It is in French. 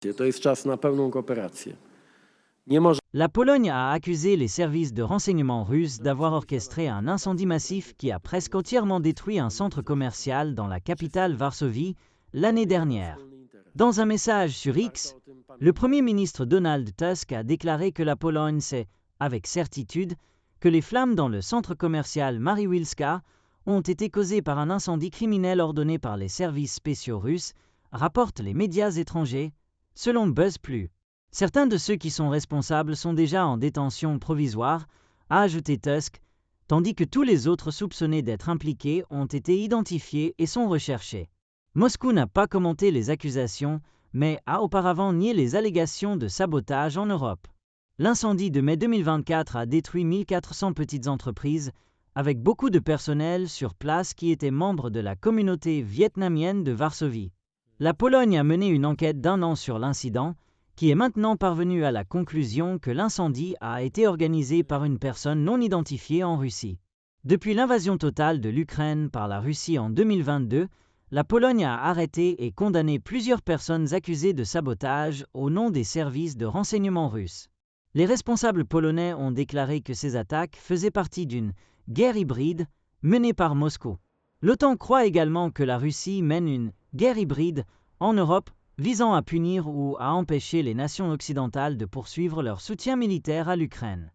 To jest czas na pełną kooperację. La Pologne a accusé les services de renseignement russes d'avoir orchestré un incendie massif qui a presque entièrement détruit un centre commercial dans la capitale Varsovie l'année dernière. Dans un message sur X, le Premier ministre Donald Tusk a déclaré que la Pologne sait, avec certitude, que les flammes dans le centre commercial Mariwilska ont été causées par un incendie criminel ordonné par les services spéciaux russes, rapportent les médias étrangers, selon BuzzPlus. Certains de ceux qui sont responsables sont déjà en détention provisoire, a ajouté Tusk, tandis que tous les autres soupçonnés d'être impliqués ont été identifiés et sont recherchés. Moscou n'a pas commenté les accusations, mais a auparavant nié les allégations de sabotage en Europe. L'incendie de mai 2024 a détruit 1400 petites entreprises, avec beaucoup de personnel sur place qui étaient membres de la communauté vietnamienne de Varsovie. La Pologne a mené une enquête d'1 an sur l'incident, qui est maintenant parvenue à la conclusion que l'incendie a été organisé par une personne non identifiée en Russie. Depuis l'invasion totale de l'Ukraine par la Russie en 2022, la Pologne a arrêté et condamné plusieurs personnes accusées de sabotage au nom des services de renseignement russes. Les responsables polonais ont déclaré que ces attaques faisaient partie d'une guerre hybride menée par Moscou. L'OTAN croit également que la Russie mène une guerre hybride en Europe visant à punir ou à empêcher les nations occidentales de poursuivre leur soutien militaire à l'Ukraine.